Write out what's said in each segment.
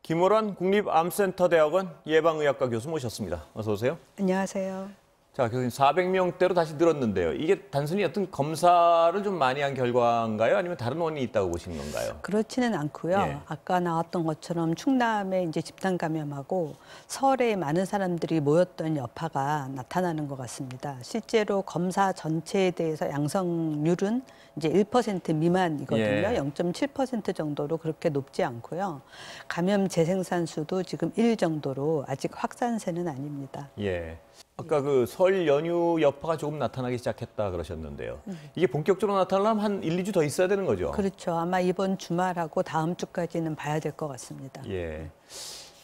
김호란 국립암센터대학원 예방의학과 교수 모셨습니다. 어서 오세요. 안녕하세요. 자, 교수님 400명대로 다시 늘었는데요. 이게 단순히 어떤 검사를 좀 많이 한 결과인가요? 아니면 다른 원인이 있다고 보시는 건가요? 그렇지는 않고요. 예. 아까 나왔던 것처럼 충남에 이제 집단 감염하고 서울에 많은 사람들이 모였던 여파가 나타나는 것 같습니다. 실제로 검사 전체에 대해서 양성률은 이제 1% 미만이거든요. 예. 0.7% 정도로 그렇게 높지 않고요. 감염 재생산수도 지금 1 정도로 아직 확산세는 아닙니다. 예. 아까 그 설 연휴 여파가 조금 나타나기 시작했다 그러셨는데요. 이게 본격적으로 나타나려면 한 1, 2주 더 있어야 되는 거죠? 그렇죠. 아마 이번 주말하고 다음 주까지는 봐야 될 것 같습니다. 예.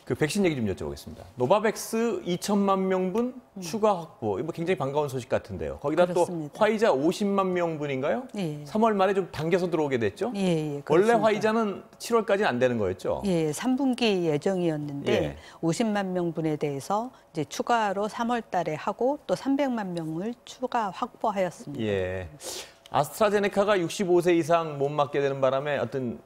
그 백신 얘기 좀 여쭤보겠습니다. 노바백스 2천만 명분 추가 확보. 이거 굉장히 반가운 소식 같은데요. 거기다 그렇습니다. 또 화이자 50만 명분인가요? 예. 3월 말에 좀 당겨서 들어오게 됐죠? 예, 원래 그렇습니다. 화이자는 7월까지는 안 되는 거였죠? 예, 3분기 예정이었는데 예. 50만 명분에 대해서 이제 추가로 3월 달에 하고 또 300만 명을 추가 확보하였습니다. 예. 아스트라제네카가 65세 이상 못 맞게 되는 바람에 어떤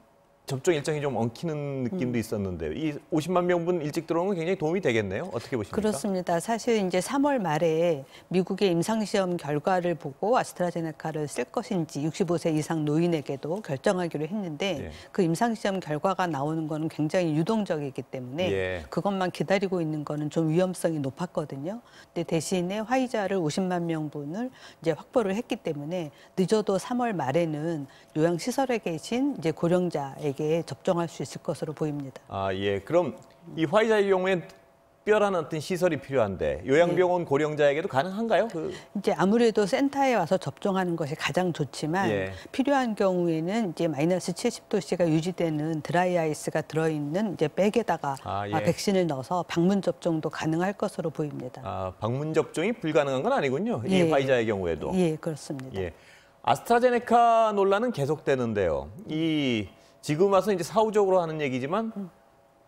접종 일정이 좀 엉키는 느낌도 있었는데요. 이 50만 명분 일찍 들어오는 건 굉장히 도움이 되겠네요. 어떻게 보십니까? 그렇습니다. 사실 이제 3월 말에 미국의 임상시험 결과를 보고 아스트라제네카를 쓸 것인지 65세 이상 노인에게도 결정하기로 했는데 예. 그 임상시험 결과가 나오는 거는 굉장히 유동적이기 때문에 예. 그것만 기다리고 있는 거는 좀 위험성이 높았거든요. 근데 대신에 화이자를 50만 명분을 이제 확보를 했기 때문에 늦어도 3월 말에는 요양시설에 계신 이제 고령자에게 접종할 수 있을 것으로 보입니다. 아, 예. 그럼 이 화이자의 경우엔 특별한 어떤 시설이 필요한데 요양병원 고령자에게도 가능한가요? 이제 아무래도 센터에 와서 접종하는 것이 가장 좋지만 예. 필요한 경우에는 이제 마이너스 70도씨가 유지되는 드라이 아이스가 들어있는 이제 백에다가 예. 백신을 넣어서 방문 접종도 가능할 것으로 보입니다. 아, 방문 접종이 불가능한 건 아니군요. 이 예. 화이자의 경우에도. 예, 그렇습니다. 예. 아스트라제네카 논란은 계속되는데요. 지금 와서 이제 사후적으로 하는 얘기지만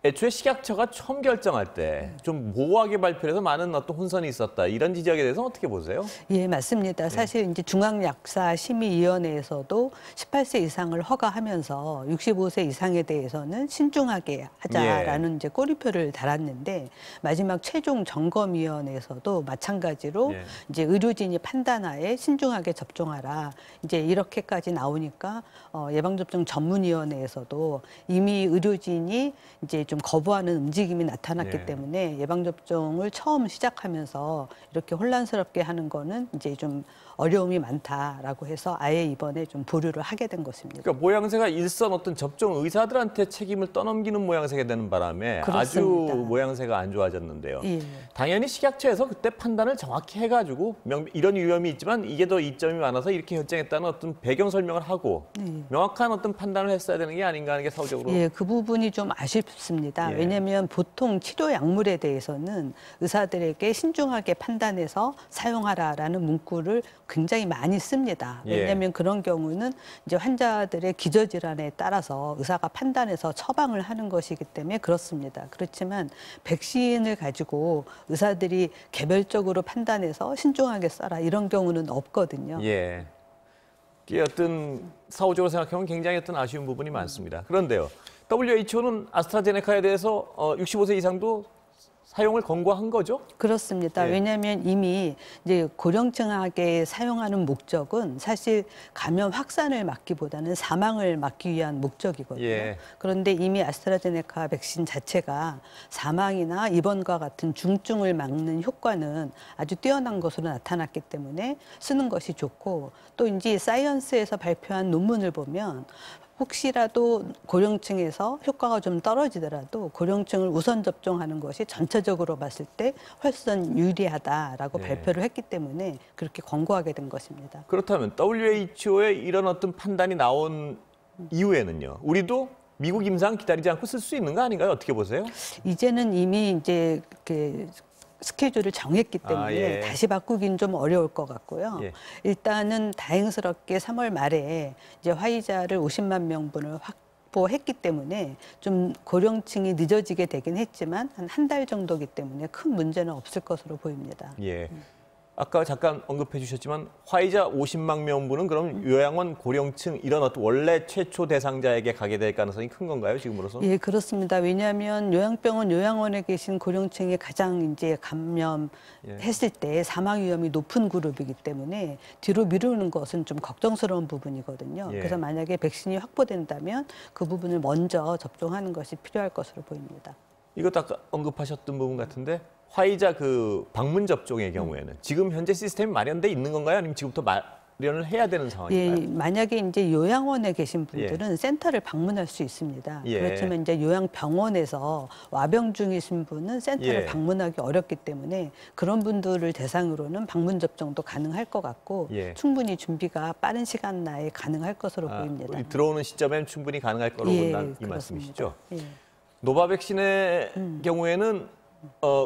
애초에 식약처가 처음 결정할 때 좀 모호하게 발표해서 많은 어떤 혼선이 있었다. 이런 지적에 대해서 어떻게 보세요? 예, 맞습니다. 사실 이제 중앙약사심의위원회에서도 18세 이상을 허가하면서 65세 이상에 대해서는 신중하게 하자라는 이제 꼬리표를 달았는데 마지막 최종 점검위원회에서도 마찬가지로 이제 의료진이 판단하에 신중하게 접종하라. 이제 이렇게까지 나오니까 예방접종 전문위원회에서도 이미 의료진이 이제 좀 거부하는 움직임이 나타났기 때문에 예방접종을 처음 시작하면서 이렇게 혼란스럽게 하는 거는 이제 좀 어려움이 많다라고 해서 아예 이번에 좀 보류를 하게 된 것입니다. 그러니까 모양새가 일선 어떤 접종 의사들한테 책임을 떠넘기는 모양새가 되는 바람에 그렇습니다. 아주 모양새가 안 좋아졌는데요. 예. 당연히 식약처에서 그때 판단을 정확히 해가지고 이런 위험이 있지만 이게 더 이점이 많아서 이렇게 결정했다는 어떤 배경 설명을 하고 명확한 어떤 판단을 했어야 되는 게 아닌가 하는 게 사후적으로. 예, 그 부분이 좀 아쉽습니다. 예. 왜냐하면 보통 치료 약물에 대해서는 의사들에게 신중하게 판단해서 사용하라라는 문구를 굉장히 많이 씁니다. 왜냐하면 그런 경우는 이제 환자들의 기저질환에 따라서 의사가 판단해서 처방을 하는 것이기 때문에 그렇습니다. 그렇지만 백신을 가지고 의사들이 개별적으로 판단해서 신중하게 써라 이런 경우는 없거든요. 예. 이게 어떤 사후적으로 생각하면 굉장히 어떤 아쉬운 부분이 많습니다. 그런데요, WHO는 아스트라제네카에 대해서 65세 이상도 사용을 권고한 거죠? 그렇습니다. 예. 왜냐하면 이미 이제 고령층에게 사용하는 목적은 사실 감염 확산을 막기보다는 사망을 막기 위한 목적이거든요. 예. 그런데 이미 아스트라제네카 백신 자체가 사망이나 입원과 같은 중증을 막는 효과는 아주 뛰어난 것으로 나타났기 때문에 쓰는 것이 좋고 또 이제 사이언스에서 발표한 논문을 보면 혹시라도 고령층에서 효과가 좀 떨어지더라도 고령층을 우선 접종하는 것이 전체적으로 봤을 때 훨씬 유리하다라고 발표를 했기 때문에 그렇게 권고하게 된 것입니다. 그렇다면 WHO의 이런 어떤 판단이 나온 이후에는요, 우리도 미국 임상 기다리지 않고 쓸 수 있는 거 아닌가요? 어떻게 보세요? 이제는 이미 이제 스케줄을 정했기 때문에 다시 바꾸긴 좀 어려울 것 같고요. 일단은 다행스럽게 3월 말에 이제 화이자를 50만 명분을 확보했기 때문에 좀 고령층이 늦어지게 되긴 했지만 한 달 정도기 때문에 큰 문제는 없을 것으로 보입니다. 예. 아까 잠깐 언급해 주셨지만 화이자 50만 명분은 그럼 요양원 고령층 이런 어떤 원래 최초 대상자에게 가게 될 가능성이 큰 건가요, 지금으로서는? 예, 그렇습니다. 왜냐하면 요양병원, 요양원에 계신 고령층이 가장 이제 감염했을 때 사망 위험이 높은 그룹이기 때문에 뒤로 미루는 것은 좀 걱정스러운 부분이거든요. 예. 그래서 만약에 백신이 확보된다면 그 부분을 먼저 접종하는 것이 필요할 것으로 보입니다. 이것도 아까 언급하셨던 부분 같은데 화이자 그 방문 접종의 경우에는 지금 현재 시스템이 마련돼 있는 건가요? 아니면 지금부터 마련을 해야 되는 상황인가요? 예, 만약에 이제 요양원에 계신 분들은 센터를 방문할 수 있습니다. 예. 그렇지만 이제 요양병원에서 와병 중이신 분은 센터를 예. 방문하기 어렵기 때문에 그런 분들을 대상으로는 방문 접종도 가능할 것 같고 예. 충분히 준비가 빠른 시간 내에 가능할 것으로 보입니다. 우리 들어오는 시점엔 충분히 가능할 거로 예, 본다는 이 그렇습니다. 말씀이시죠? 예. 노바백신의 경우에는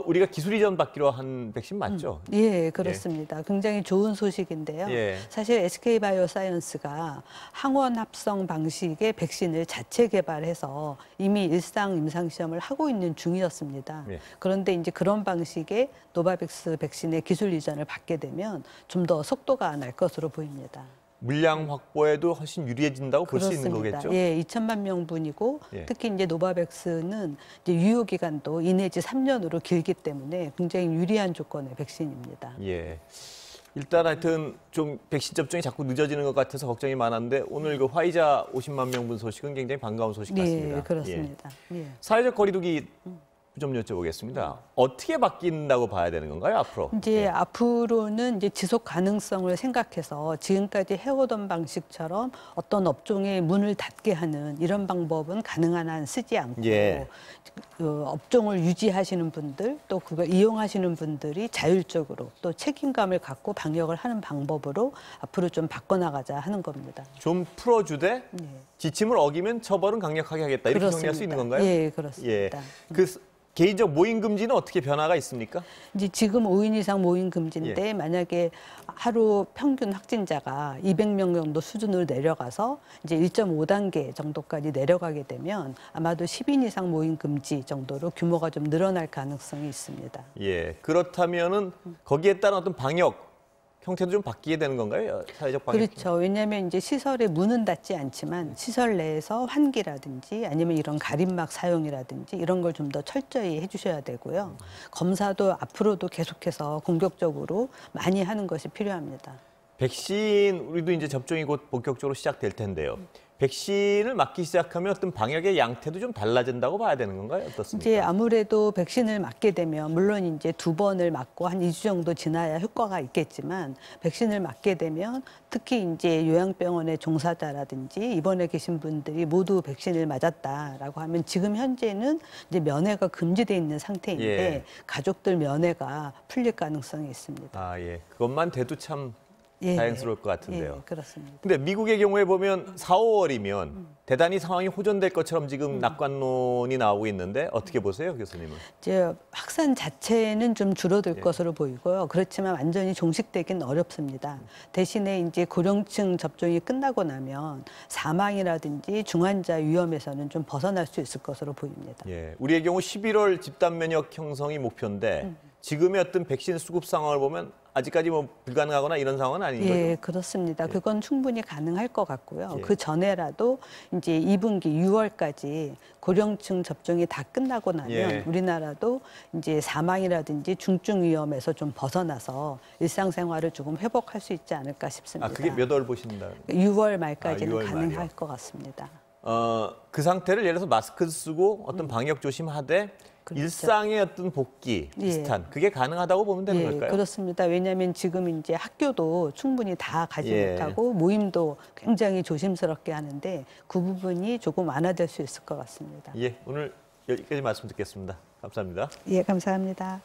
우리가 기술 이전 받기로 한 백신 맞죠? 예, 그렇습니다. 굉장히 좋은 소식인데요. 예. 사실 SK바이오사이언스가 항원 합성 방식의 백신을 자체 개발해서 이미 일상 임상 시험을 하고 있는 중이었습니다. 예. 그런데 이제 그런 방식의 노바백스 백신의 기술 이전을 받게 되면 좀 더 속도가 날 것으로 보입니다. 물량 확보에도 훨씬 유리해진다고 볼 수 있는 거겠죠? 예, 2천만 명분이고 예. 특히 이제 노바백스는 이제 유효 기간도 2 내지 3년으로 길기 때문에 굉장히 유리한 조건의 백신입니다. 예. 일단 하여튼 좀 백신 접종이 자꾸 늦어지는 것 같아서 걱정이 많았는데 오늘 그 화이자 50만 명분 소식은 굉장히 반가운 소식 같습니다. 네, 그렇습니다. 예. 예. 사회적 거리두기 좀 여쭤보겠습니다. 어떻게 바뀐다고 봐야 되는 건가요, 앞으로? 이제 예. 앞으로는 이제 지속 가능성을 생각해서 지금까지 해오던 방식처럼 어떤 업종의 문을 닫게 하는 이런 방법은 가능한 한 쓰지 않고 예. 업종을 유지하시는 분들 또 그걸 이용하시는 분들이 자율적으로 또 책임감을 갖고 방역을 하는 방법으로 앞으로 좀 바꿔나가자 하는 겁니다. 좀 풀어주되 예. 지침을 어기면 처벌은 강력하게 하겠다. 이렇게 정리할 수 있는 건가요? 예, 그렇습니다. 그 개인적 모임 금지는 어떻게 변화가 있습니까? 이제 지금 5인 이상 모임 금지인데 만약에 하루 평균 확진자가 200명 정도 수준으로 내려가서 이제 1.5단계 정도까지 내려가게 되면 아마도 10인 이상 모임 금지 정도로 규모가 좀 늘어날 가능성이 있습니다. 예. 그렇다면은 거기에 따른 어떤 방역 형태도 좀 바뀌게 되는 건가요? 사회적 방역. 그렇죠. 왜냐하면 이제 시설의 문은 닫지 않지만 시설 내에서 환기라든지 아니면 이런 가림막 사용이라든지 이런 걸 좀 더 철저히 해주셔야 되고요. 검사도 앞으로도 계속해서 공격적으로 많이 하는 것이 필요합니다. 백신 우리도 이제 접종이 곧 본격적으로 시작될 텐데요. 백신을 맞기 시작하면 어떤 방역의 양태도 좀 달라진다고 봐야 되는 건가요? 어떻습니까? 이제 아무래도 백신을 맞게 되면 물론 이제 2번을 맞고 한 2주 정도 지나야 효과가 있겠지만 백신을 맞게 되면 특히 이제 요양병원의 종사자라든지 입원해 계신 분들이 모두 백신을 맞았다라고 하면 지금 현재는 이제 면회가 금지돼 있는 상태인데 예. 가족들 면회가 풀릴 가능성이 있습니다. 아, 예. 그것만 돼도 참 예. 다행스러울 것 같은데요. 예, 그렇습니다. 근데 미국의 경우에 보면 4, 5월이면 대단히 상황이 호전될 것처럼 지금 낙관론이 나오고 있는데 어떻게 보세요, 교수님은? 이제 확산 자체는 좀 줄어들 것으로 보이고요. 그렇지만 완전히 종식되긴 어렵습니다. 대신에 이제 고령층 접종이 끝나고 나면 사망이라든지 중환자 위험에서는 좀 벗어날 수 있을 것으로 보입니다. 예, 우리의 경우 11월 집단 면역 형성이 목표인데 지금의 어떤 백신 수급 상황을 보면 아직까지 뭐 불가능하거나 이런 상황은 아닌 거죠? 예, 그렇습니다. 그건 충분히 가능할 것 같고요. 예. 그 전에라도 이제 2분기 6월까지 고령층 접종이 다 끝나고 나면 예. 우리나라도 이제 사망이라든지 중증 위험에서 좀 벗어나서 일상생활을 조금 회복할 수 있지 않을까 싶습니다. 아, 그게 몇 월 보신다? 6월 말까지는 6월 가능할 말이요. 것 같습니다. 그 상태를 예를 들어서 마스크 쓰고 어떤 방역 조심하되 그렇죠. 일상의 어떤 복귀 비슷한 그게 가능하다고 보면 되는 예, 걸까요? 그렇습니다. 왜냐하면 지금 이제 학교도 충분히 다 가지 예. 못하고 모임도 굉장히 조심스럽게 하는데 그 부분이 조금 완화될 수 있을 것 같습니다. 예, 오늘 여기까지 말씀 듣겠습니다. 감사합니다. 예, 감사합니다.